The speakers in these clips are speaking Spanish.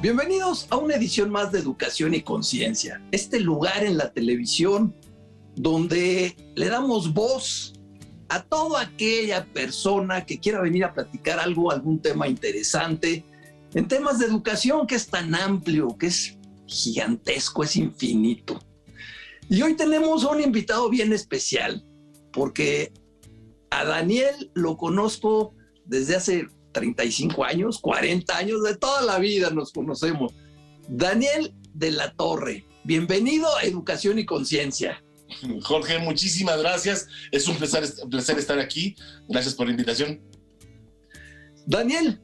Bienvenidos a una edición más de Educación y Conciencia, este lugar en la televisión donde le damos voz a toda aquella persona que quiera venir a platicar algún tema interesante en temas de educación que es tan amplio, que es gigantesco, es infinito. Y hoy tenemos a un invitado bien especial, porque a Daniel lo conozco desde hace 35 años, 40 años, de toda la vida nos conocemos. Daniel de la Torre, bienvenido a Educación y Conciencia. Jorge, muchísimas gracias. Es un placer estar aquí. Gracias por la invitación. Daniel,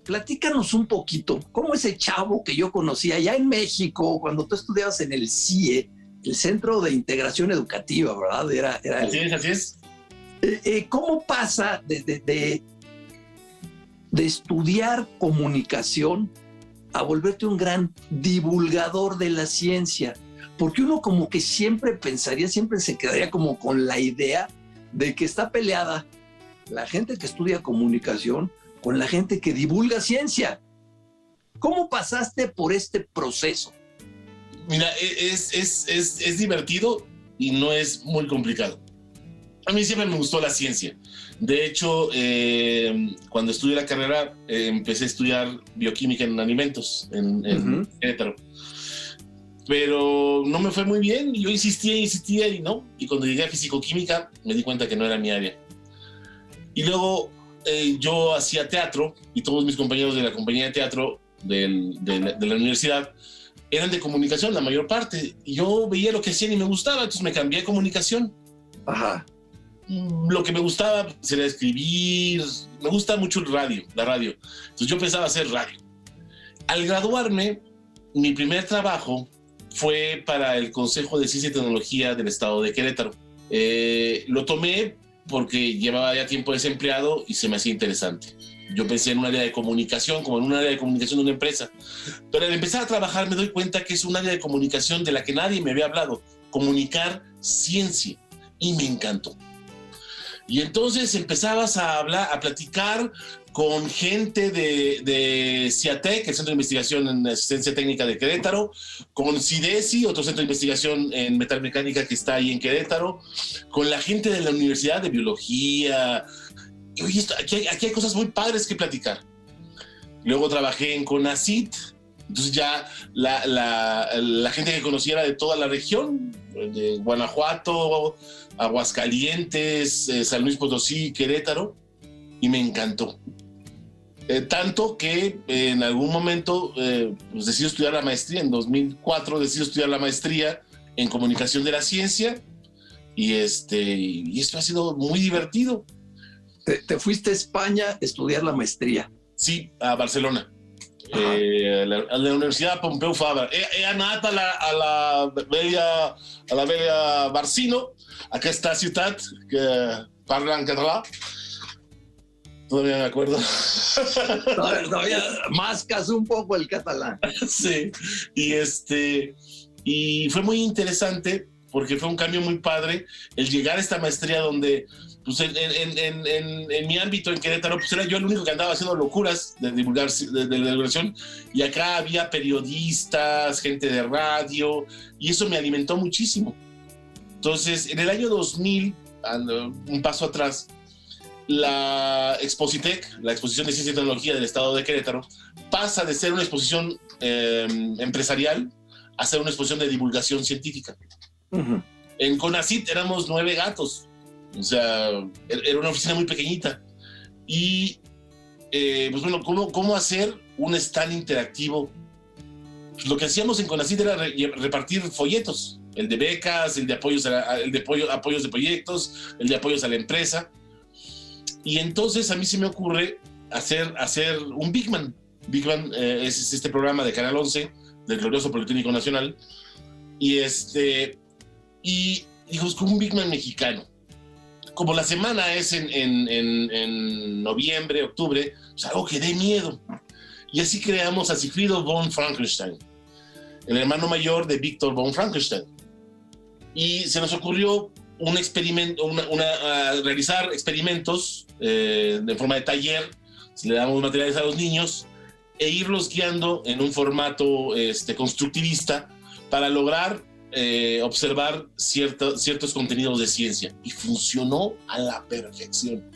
platícanos un poquito, ¿cómo ese chavo que yo conocí allá en México, cuando tú estudiabas en el CIE, el Centro de Integración Educativa, ¿verdad? Así es. ¿Cómo pasa de estudiar comunicación a volverte un gran divulgador de la ciencia? Porque uno como que siempre se quedaría como con la idea de que está peleada la gente que estudia comunicación con la gente que divulga ciencia. ¿Cómo pasaste por este proceso? Mira, es divertido y no es muy complicado. A mí siempre me gustó la ciencia. De hecho, cuando estudié la carrera, empecé a estudiar bioquímica en alimentos en Querétaro. Pero no me fue muy bien. Yo insistía y no. Y cuando llegué a fisicoquímica, me di cuenta que no era mi área. Y luego yo hacía teatro y todos mis compañeros de la compañía de teatro de la universidad eran de comunicación, la mayor parte. Y yo veía lo que hacían y me gustaba, entonces me cambié a comunicación. Ajá. Lo que me gustaba era escribir, me gusta mucho la radio. Entonces yo pensaba hacer radio. Al graduarme, mi primer trabajo fue para el Consejo de Ciencia y Tecnología del Estado de Querétaro. Lo tomé porque llevaba ya tiempo desempleado y se me hacía interesante. Yo pensé en un área de comunicación, como en un área de comunicación de una empresa. Pero al empezar a trabajar me doy cuenta que es un área de comunicación de la que nadie me había hablado. Comunicar ciencia. Y me encantó. Y entonces empezabas a platicar con gente de CIATEC, el Centro de Investigación en Asistencia Técnica de Querétaro, con CIDESI, otro centro de investigación en metalmecánica que está ahí en Querétaro, con la gente de la Universidad de Biología. Y oye, aquí hay cosas muy padres que platicar. Luego trabajé en CONACYT, entonces ya la gente que conocía era de toda la región, de Guanajuato, Aguascalientes, San Luis Potosí, Querétaro, y me encantó. Tanto que en algún momento pues decidí estudiar la maestría. En 2004 decidí estudiar la maestría en comunicación de la ciencia, y esto ha sido muy divertido. Te fuiste a España a estudiar la maestría. Sí, a Barcelona. A la Universidad Pompeu Fabra. He anat a la bella Barcino, aquesta ciutat que parla en català. Todavía me acuerdo. Todavía mascas un poco el catalán. Sí. Y fue muy interesante porque fue un cambio muy padre el llegar a esta maestría donde pues en mi ámbito en Querétaro pues era yo el único que andaba haciendo locuras de divulgación, y acá había periodistas, gente de radio, y eso me alimentó muchísimo. Entonces en el año 2000, un paso atrás, la Expocitec, la Exposición de Ciencia y Tecnología del Estado de Querétaro, pasa de ser una exposición empresarial a ser una exposición de divulgación científica. Uh-huh. En CONACYT éramos 9 gatos, o sea, era una oficina muy pequeñita. Y pues bueno, ¿cómo hacer un stand interactivo? Pues lo que hacíamos en CONACYT era repartir folletos, el de becas, el de apoyos de proyectos, el de apoyos a la empresa. Y entonces a mí se me ocurre hacer un Big Man. Big Man es este programa de Canal 11 del glorioso Politécnico Nacional, y digo, es como un Big Man mexicano. Como la semana es en noviembre, octubre, pues algo que dé miedo. Y así creamos a Sigfrido von Frankenstein, el hermano mayor de Víctor von Frankenstein. Y se nos ocurrió un experimento, realizar experimentos en forma de taller. Le damos materiales a los niños e irlos guiando en un formato constructivista para lograr observar ciertos contenidos de ciencia. Y funcionó a la perfección.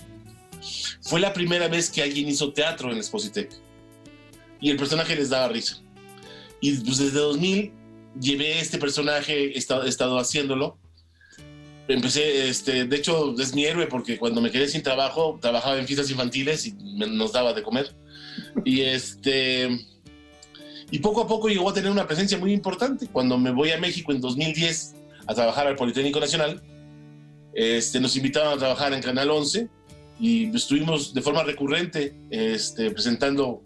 Fue la primera vez que alguien hizo teatro en Expositec. Y el personaje les daba risa. Y pues desde 2000 llevé este personaje, he estado haciéndolo. Empecé, de hecho, es mi héroe porque cuando me quedé sin trabajo, trabajaba en fiestas infantiles y nos daba de comer. Y poco a poco llegó a tener una presencia muy importante. Cuando me voy a México en 2010 a trabajar al Politécnico Nacional, nos invitaron a trabajar en Canal 11 y estuvimos de forma recurrente presentando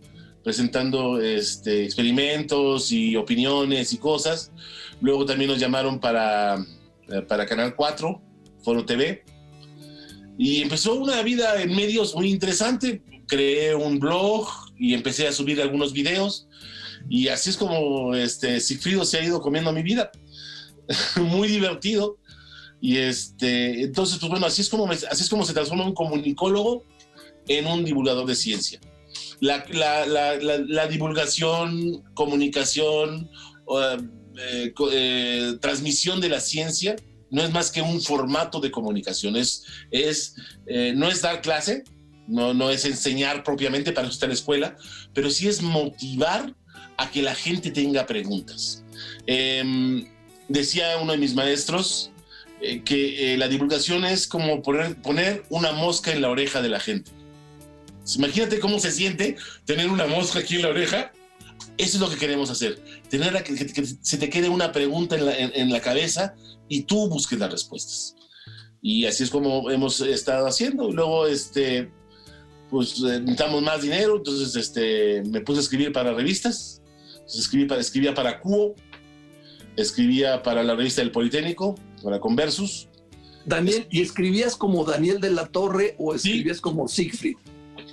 experimentos y opiniones y cosas. Luego también nos llamaron para Canal 4, Foro TV, y empezó una vida en medios muy interesante. Creé un blog y empecé a subir algunos videos, y así es como Sigfrido se ha ido comiendo mi vida. Muy divertido. Y entonces, pues bueno, así es como se transforma un comunicólogo en un divulgador de ciencia. La divulgación, comunicación, transmisión de la ciencia no es más que un formato de comunicación. No es dar clase, no es enseñar propiamente, para eso está la escuela, pero sí es motivar a que la gente tenga preguntas. Decía uno de mis maestros que la divulgación es como poner una mosca en la oreja de la gente. Imagínate cómo se siente tener una mosca aquí en la oreja. Eso es lo que queremos hacer, que se te quede una pregunta en la cabeza y tú busques las respuestas. Y así es como hemos estado haciendo. Luego, pues necesitamos más dinero, entonces me puse a escribir para revistas. Escribía para Cuo, escribía para la revista del Politécnico, para Conversus. Daniel, ¿y escribías como Daniel de la Torre o escribías Sí. como Siegfried?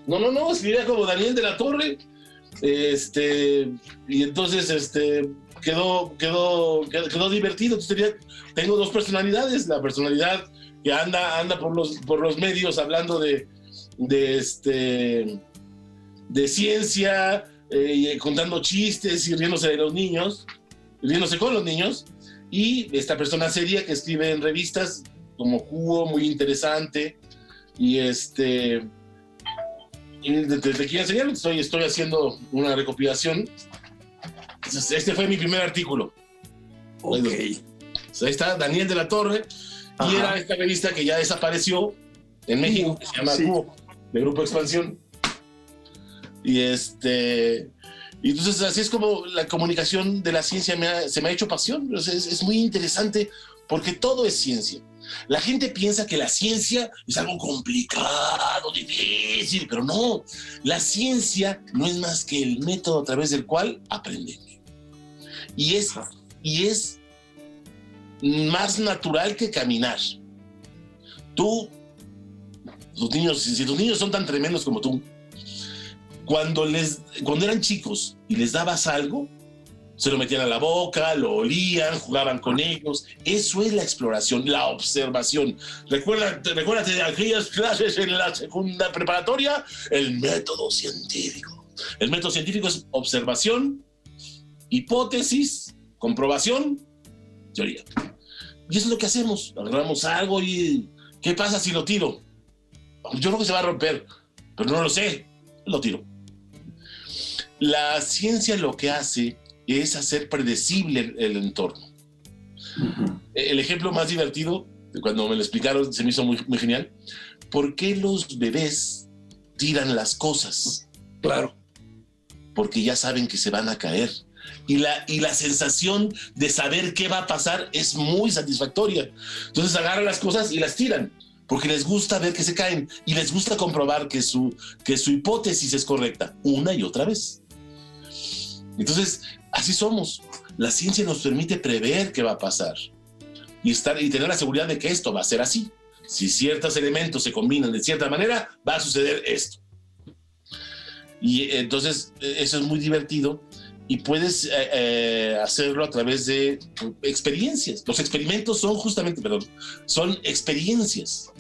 No, escribía como Daniel de la Torre. Y entonces quedó divertido. Entonces tengo dos personalidades: la personalidad que anda por los medios hablando de ciencia, contando chistes y riéndose con los niños, y esta persona seria que escribe en revistas como Cubo, muy interesante. Y y te quiero enseñar, estoy haciendo una recopilación. Este fue mi primer artículo. Ok. Ahí está, Daniel de la Torre. Ajá. Y era esta revista que ya desapareció en México, que se llama Cubo, de Grupo Expansión. Y entonces así es como la comunicación de la ciencia se me ha hecho pasión. Es muy interesante porque todo es ciencia. La gente piensa que la ciencia es algo complicado, difícil, pero no. La ciencia no es más que el método a través del cual aprendemos. Y es más natural que caminar. Si tus niños son tan tremendos como tú, cuando eran chicos y les dabas algo, se lo metían a la boca, lo olían, jugaban con ellos. Eso es la exploración, la observación. Recuérdate de aquellas clases en la segunda preparatoria, el método científico. El método científico es observación, hipótesis, comprobación, teoría. Y eso es lo que hacemos. Agarramos algo y ¿qué pasa si lo tiro? Yo creo que se va a romper, pero no lo sé, lo tiro. La ciencia lo que hace es hacer predecible el entorno. Uh-huh. El ejemplo más divertido, cuando me lo explicaron, se me hizo muy, muy genial. ¿Por qué los bebés tiran las cosas? Claro. Porque ya saben que se van a caer. Y la sensación de saber qué va a pasar es muy satisfactoria. Entonces agarran las cosas y las tiran, porque les gusta ver que se caen y les gusta comprobar que su hipótesis es correcta una y otra vez. Entonces, así somos. La ciencia nos permite prever qué va a pasar y tener la seguridad de que esto va a ser así. Si ciertos elementos se combinan de cierta manera, va a suceder esto. Y entonces, eso es muy divertido y puedes hacerlo a través de experiencias. Los experimentos son experiencias.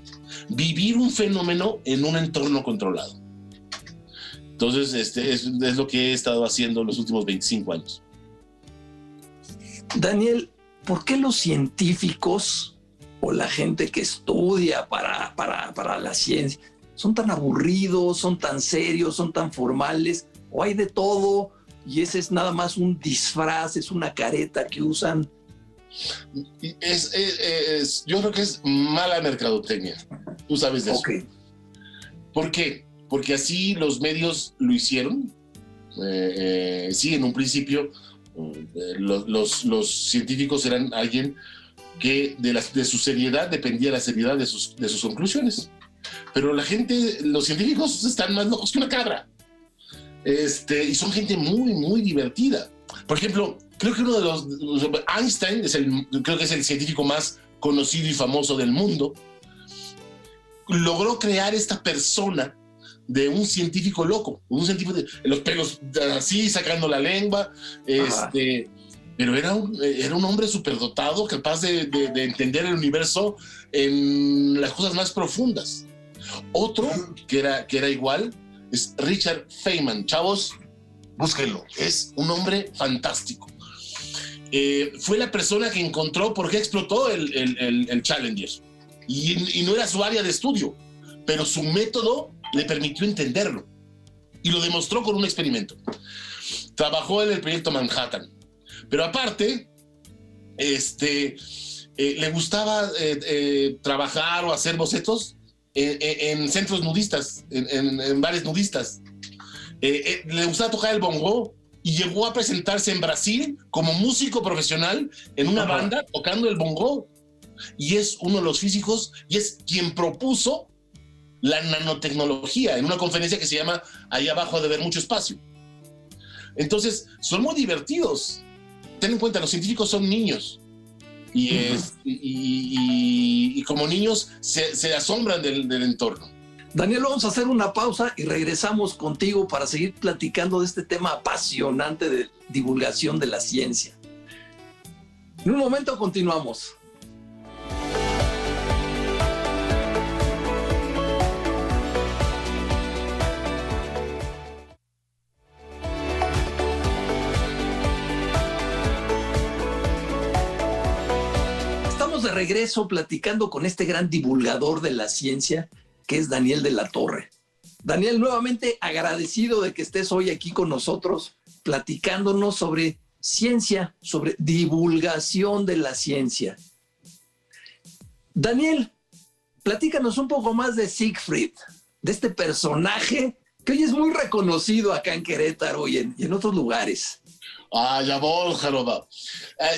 Vivir un fenómeno en un entorno controlado. Entonces, es lo que he estado haciendo los últimos 25 años. Daniel, ¿por qué los científicos o la gente que estudia para la ciencia son tan aburridos, son tan serios, son tan formales? ¿O hay de todo y ese es nada más un disfraz, es una careta que usan? Yo creo que es mala mercadotecnia. Tú sabes de eso. Okay. ¿Por qué? Porque así los medios lo hicieron. Sí, en un principio los científicos eran alguien que de su seriedad dependía la seriedad de sus conclusiones. Pero los científicos están más locos que una cabra. Y son gente muy, muy divertida. Por ejemplo, creo que Einstein creo que es el científico más conocido y famoso del mundo. Logró crear esta persona de un científico loco, un científico de los pelos así, sacando la lengua, pero era un hombre superdotado, capaz de entender el universo en las cosas más profundas. Otro que era igual es Richard Feynman. Chavos, búsquenlo, es un hombre fantástico. Fue la persona que encontró por qué explotó el Challenger. Y no era su área de estudio, pero su método le permitió entenderlo. Y lo demostró con un experimento. Trabajó en el proyecto Manhattan. Pero aparte, le gustaba trabajar o hacer bocetos en centros nudistas, en bares nudistas. Le gustaba tocar el bongo y llegó a presentarse en Brasil como músico profesional en una banda tocando el bongo. Y es uno de los físicos y es quien propuso la nanotecnología en una conferencia que se llama Ahí abajo ha de haber mucho espacio. Entonces, son muy divertidos. Ten en cuenta, los científicos son niños y como niños se asombran del entorno. Daniel, vamos a hacer una pausa y regresamos contigo para seguir platicando de este tema apasionante de divulgación de la ciencia. En un momento continuamos. De regreso platicando con este gran divulgador de la ciencia que es Daniel de la Torre. Daniel, nuevamente agradecido de que estés hoy aquí con nosotros platicándonos sobre ciencia, sobre divulgación de la ciencia. Daniel, platícanos un poco más de Siegfried, de este personaje que hoy es muy reconocido acá en Querétaro y en otros lugares. Jawohl, Jaroba.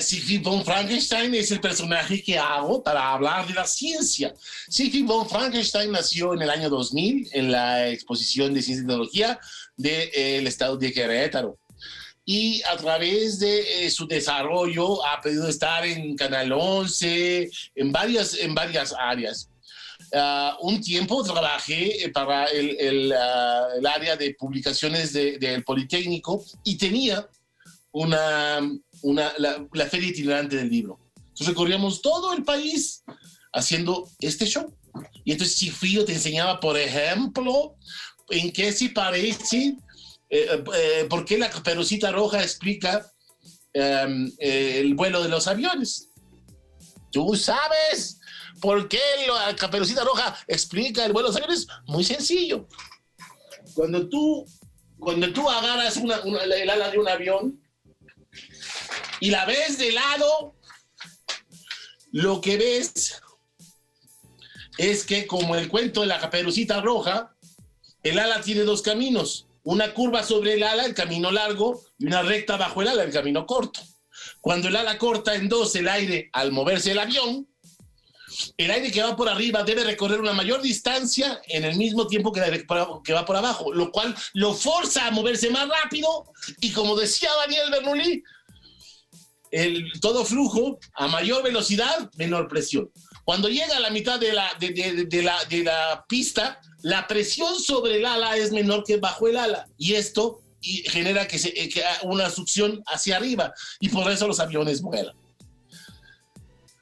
Siegfried von Frankenstein es el personaje que hago para hablar de la ciencia. Siegfried von Frankenstein nació en el año 2000 en la exposición de ciencia y tecnología del estado de Querétaro. Y a través de su desarrollo ha podido estar en Canal 11, en varias áreas. Un tiempo trabajé para el área de publicaciones del Politécnico y tenía la feria itinerante del libro. Entonces recorríamos todo el país haciendo este show. Y entonces Chifrío te enseñaba, por ejemplo, en qué se parece, por qué la Caperucita Roja explica el vuelo de los aviones. ¿Tú sabes por qué la Caperucita Roja explica el vuelo de los aviones? Muy sencillo. Cuando tú agarras el ala de un avión y la ves de lado, lo que ves es que, como el cuento de la Caperucita Roja, el ala tiene dos caminos: una curva sobre el ala, el camino largo, y una recta bajo el ala, el camino corto. Cuando el ala corta en dos el aire al moverse el avión, el aire que va por arriba debe recorrer una mayor distancia en el mismo tiempo que va por abajo, lo cual lo forza a moverse más rápido. Y como decía Daniel Bernoulli, todo flujo a mayor velocidad, menor presión. Cuando llega a la mitad de la pista, la presión sobre el ala es menor que bajo el ala, y esto genera que una succión hacia arriba, y por eso los aviones vuelan.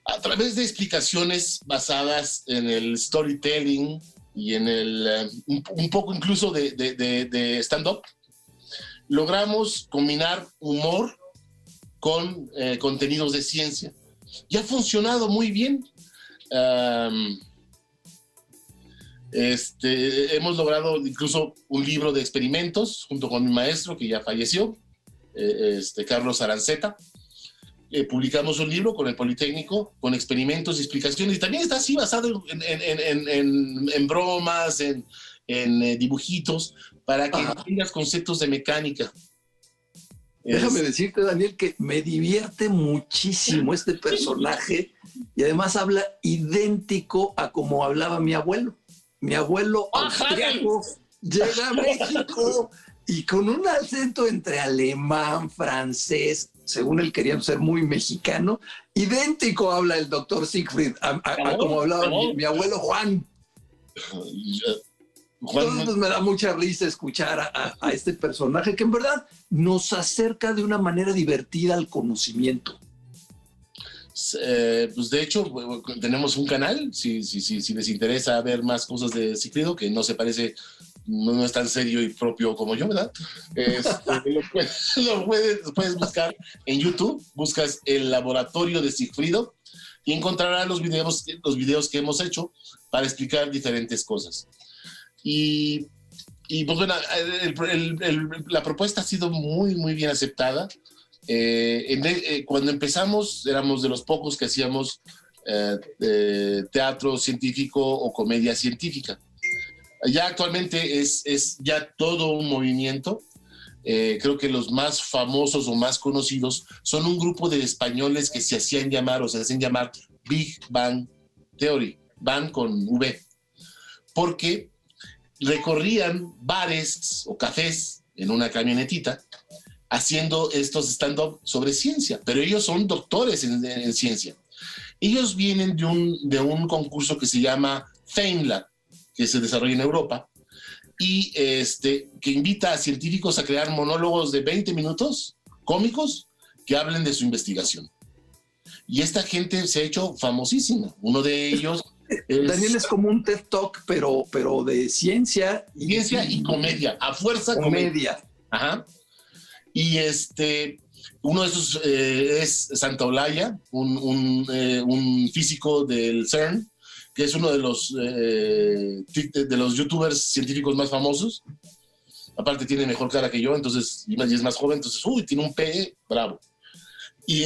A través de explicaciones basadas en el storytelling, y en un poco incluso de stand-up, logramos combinar humor con contenidos de ciencia. Y ha funcionado muy bien. Hemos logrado incluso un libro de experimentos junto con mi maestro que ya falleció, Carlos Aranceta. Publicamos un libro con el Politécnico con experimentos y explicaciones, y también está así basado en bromas, en dibujitos, para que entiendas conceptos de mecánica. Déjame decirte, Daniel, que me divierte muchísimo este personaje, y además habla idéntico a como hablaba mi abuelo. Mi abuelo austriaco llega a México y con un acento entre alemán, francés, según él quería ser muy mexicano, idéntico habla el doctor Siegfried a como hablaba mi abuelo Juan. Entonces me da mucha risa escuchar a este personaje que en verdad nos acerca de una manera divertida al conocimiento. Pues de hecho tenemos un canal, si les interesa ver más cosas de Sigfrido, que no se parece, no es tan serio y propio como yo, ¿verdad? Lo puedes buscar en YouTube, buscas el laboratorio de Sigfrido y encontrarás los videos que hemos hecho para explicar diferentes cosas. Y pues bueno, la propuesta ha sido muy, muy bien aceptada. Cuando empezamos éramos de los pocos que hacíamos teatro científico o comedia científica. Ya actualmente es ya todo un movimiento. Creo que los más famosos o más conocidos son un grupo de españoles que se hacían llamar o se hacen llamar Big Bang Theory, Bang con V, porque recorrían bares o cafés en una camionetita haciendo estos stand-up sobre ciencia, pero ellos son doctores en ciencia. Ellos vienen de un concurso que se llama FameLab, que se desarrolla en Europa, y que invita a científicos a crear monólogos de 20 minutos cómicos que hablen de su investigación. Y esta gente se ha hecho famosísima. Uno de ellos Daniel, es como un TED Talk, pero de ciencia. Ciencia y comedia, a fuerza comedia. Ajá. Y uno de esos es Santaolalla, un físico del CERN, que es uno de los youtubers científicos más famosos. Aparte tiene mejor cara que yo, entonces, y es más joven, entonces, tiene un PE bravo. Y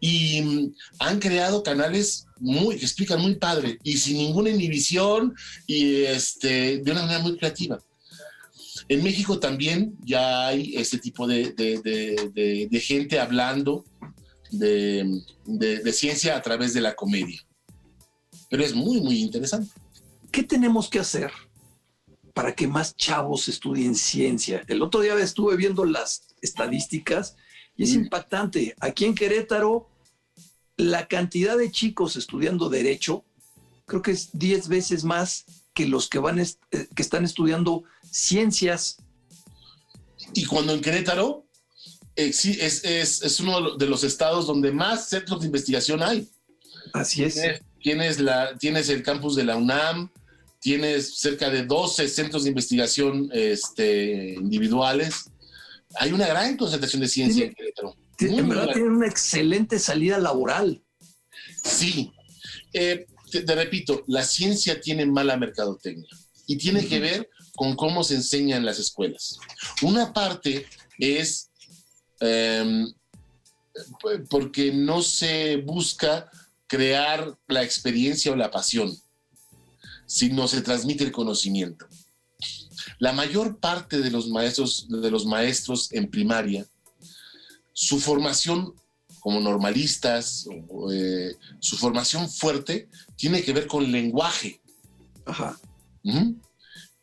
y han creado canales que explican muy padre y sin ninguna inhibición y de una manera muy creativa. En México también ya hay este tipo de gente hablando de ciencia a través de la comedia. Pero es muy, muy interesante. ¿Qué tenemos que hacer para que más chavos estudien ciencia? El otro día estuve viendo las estadísticas y es impactante. Aquí en Querétaro, la cantidad de chicos estudiando Derecho, creo que es 10 veces más que los que están estudiando Ciencias. Y cuando en Querétaro es uno de los estados donde más centros de investigación hay. Así es. Tienes el campus de la UNAM, tienes cerca de 12 centros de investigación individuales. Hay una gran concentración de ciencia en Querétaro. En verdad tienen una excelente salida laboral. Sí. Te repito, la ciencia tiene mala mercadotecnia y tiene que ver con cómo se enseña en las escuelas. Una parte es porque no se busca crear la experiencia o la pasión, sino se transmite el conocimiento. La mayor parte de los maestros en primaria, su formación como normalistas, su formación fuerte, tiene que ver con lenguaje. Ajá.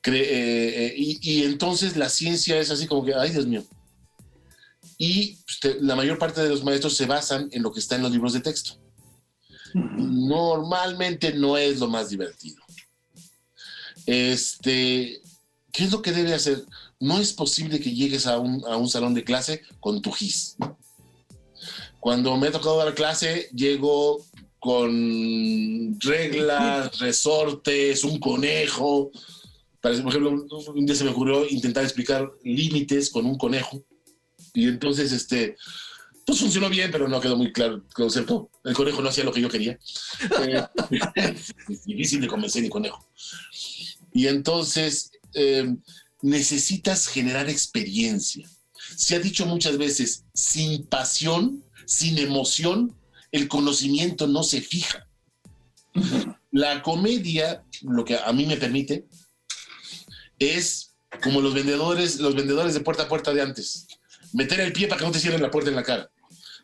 Y entonces la ciencia es así como que, ay Dios mío. Y la mayor parte de los maestros se basan en lo que está en los libros de texto. Normalmente no es lo más divertido. ¿Qué es lo que debe hacer? No es posible que llegues a un salón de clase con tu gis. Cuando me ha tocado dar clase, llego con reglas, resortes, un conejo. Por ejemplo, un día se me ocurrió intentar explicar límites con un conejo. Y entonces, pues funcionó bien, pero no quedó muy claro el concepto. El conejo no hacía lo que yo quería. Es difícil de convencer el conejo. Y entonces necesitas generar experiencia. Se ha dicho muchas veces, sin pasión, sin emoción, el conocimiento no se fija. La comedia, lo que a mí me permite, es como los vendedores de puerta a puerta de antes. Meter el pie para que no te cierren la puerta en la cara.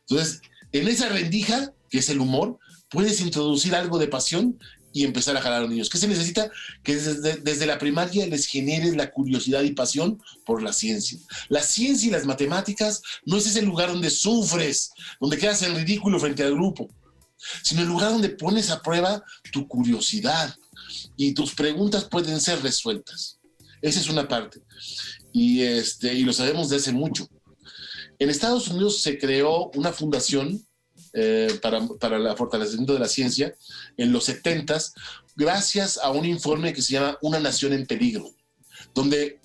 Entonces, en esa rendija, que es el humor, puedes introducir algo de pasión y empezar a jalar a los niños. ¿Qué se necesita? Que desde la primaria les generes la curiosidad y pasión por la ciencia. La ciencia y las matemáticas no es ese lugar donde sufres, donde quedas en ridículo frente al grupo, sino el lugar donde pones a prueba tu curiosidad y tus preguntas pueden ser resueltas. Esa es una parte. Y lo sabemos de hace mucho. En Estados Unidos se creó una fundación para el fortalecimiento de la ciencia en los 70s, gracias a un informe que se llama Una nación en peligro, donde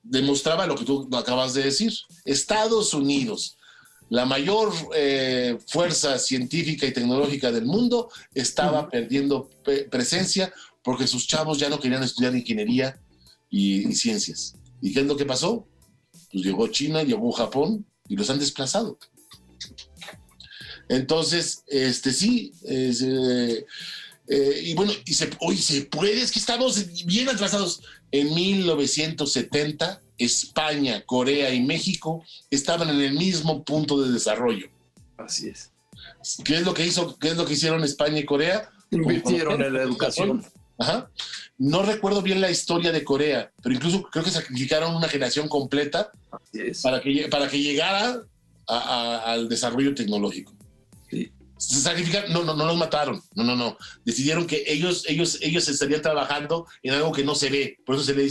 demostraba lo que tú acabas de decir. Estados Unidos, la mayor fuerza científica y tecnológica del mundo, estaba perdiendo presencia porque sus chavos ya no querían estudiar ingeniería y ciencias. ¿Y qué es lo que pasó? Pues llegó China, llegó Japón y los han desplazado. Entonces, sí, y bueno, hoy se puede, es que estamos bien atrasados. En 1970, España, Corea y México estaban en el mismo punto de desarrollo. Así es. ¿Qué es lo que hicieron España y Corea? Invirtieron en la educación. Ajá. No recuerdo bien la historia de Corea, pero incluso creo que sacrificaron una generación completa para que llegara al desarrollo tecnológico. Sí. Se sacrificaron, no los mataron, no. Decidieron que ellos estarían trabajando en algo que no se ve, por eso se le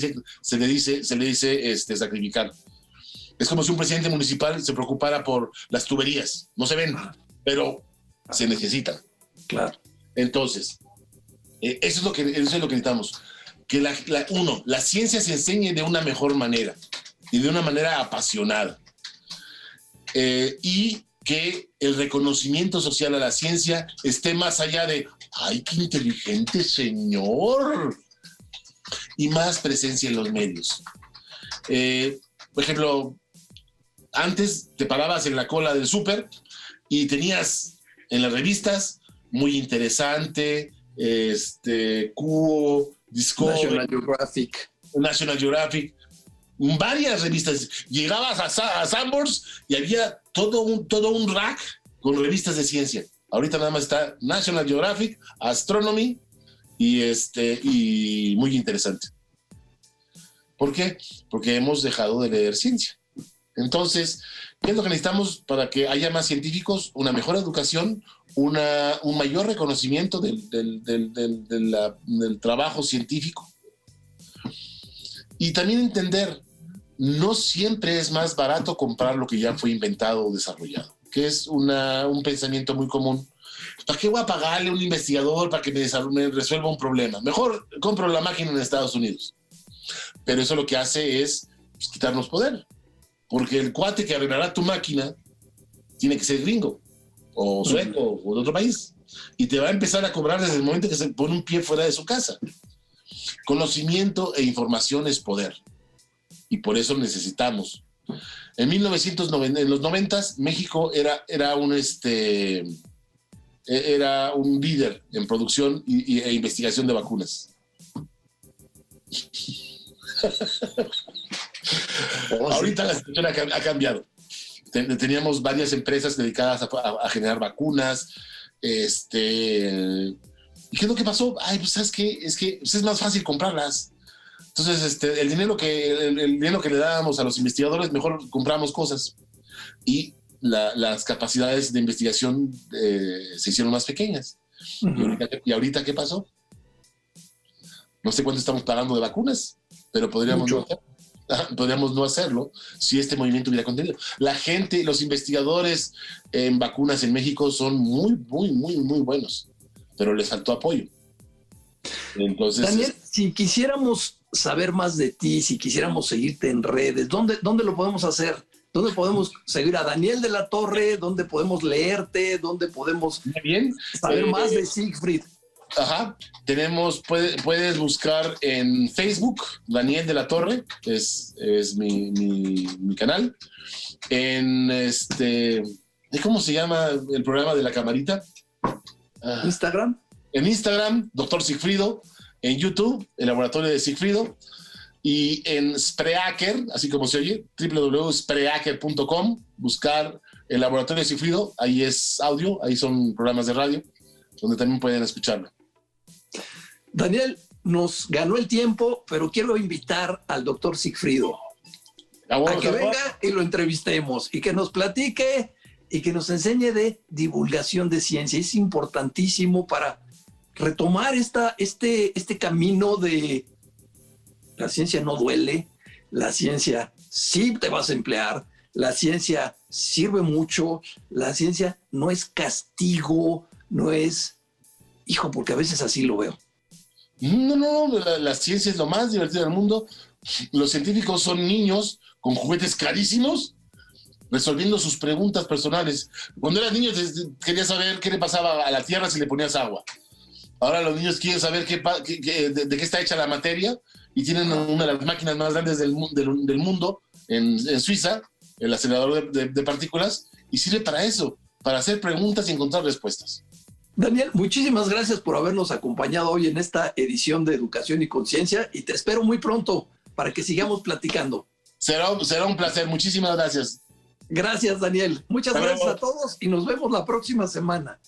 dice sacrificar. Es como si un presidente municipal se preocupara por las tuberías, no se ven, pero se necesitan. Claro. Entonces, eso es lo que necesitamos. Que la ciencia se enseñe de una mejor manera y de una manera apasionada. Y que el reconocimiento social a la ciencia esté más allá de ¡ay, qué inteligente señor! Y más presencia en los medios. Por ejemplo, antes te parabas en la cola del súper y tenías en las revistas muy interesante, Cuo, Discovery, National Geographic, varias revistas. Llegabas a Sanborns y había todo un rack con revistas de ciencia. Ahorita nada más está National Geographic, Astronomy y muy interesante. ¿Por qué? Porque hemos dejado de leer ciencia. Entonces, ¿qué es lo que necesitamos para que haya más científicos? Una mejor educación, un mayor reconocimiento del trabajo científico. Y también entender, no siempre es más barato comprar lo que ya fue inventado o desarrollado, que es un pensamiento muy común. ¿Para qué voy a pagarle a un investigador para que me resuelva un problema? Mejor compro la máquina en Estados Unidos. Pero eso lo que hace es quitarnos poder. Porque el cuate que arreglará tu máquina tiene que ser gringo, o sueco, o de otro país. Y te va a empezar a cobrar desde el momento que se pone un pie fuera de su casa. Conocimiento e información es poder. Y por eso necesitamos. En los 90s, México era un líder en producción e investigación de vacunas. Ahorita la situación ha cambiado. Teníamos varias empresas dedicadas a generar vacunas. ¿Y qué es lo que pasó? Ay, pues ¿sabes qué? Es que es más fácil comprarlas. Entonces, el dinero que le dábamos a los investigadores, mejor compramos cosas. Y las capacidades de investigación se hicieron más pequeñas. ¿Y ahorita qué pasó? No sé cuánto estamos pagando de vacunas, pero podríamos no hacerlo si este movimiento hubiera contenido. La gente, los investigadores en vacunas en México son muy, muy, muy, muy buenos. pero les faltó apoyo. Entonces, Daniel, si quisiéramos saber más de ti, si quisiéramos seguirte en redes, ¿dónde lo podemos hacer? ¿Dónde podemos seguir a Daniel de la Torre? ¿Dónde podemos leerte? ¿Dónde podemos saber más de Siegfried? Ajá, puedes buscar en Facebook, Daniel de la Torre, es mi canal. En ¿cómo se llama el programa de la camarita? Instagram. En Instagram, Dr. Sigfrido. En YouTube, el laboratorio de Sigfrido. Y en Spreaker, así como se oye, www.spreaker.com, buscar el laboratorio de Sigfrido. Ahí es audio, ahí son programas de radio, donde también pueden escucharlo. Daniel, nos ganó el tiempo, pero quiero invitar al doctor Sigfrido a que venga y lo entrevistemos y que nos platique y que nos enseñe de divulgación de ciencia. Es importantísimo para retomar este camino de la ciencia no duele, la ciencia sí te vas a emplear, la ciencia sirve mucho, la ciencia no es castigo, no es, hijo, porque a veces así lo veo. No, la ciencia es lo más divertido del mundo. Los científicos son niños con juguetes carísimos resolviendo sus preguntas personales. Cuando eras niño querías saber qué le pasaba a la Tierra si le ponías agua. Ahora los niños quieren saber de qué está hecha la materia y tienen una de las máquinas más grandes del mundo en Suiza, el acelerador de partículas, y sirve para eso, para hacer preguntas y encontrar respuestas. Daniel, muchísimas gracias por habernos acompañado hoy en esta edición de Educación y Conciencia y te espero muy pronto para que sigamos platicando. Será un placer. Muchísimas gracias. Gracias, Daniel. Muchas gracias a todos y nos vemos la próxima semana.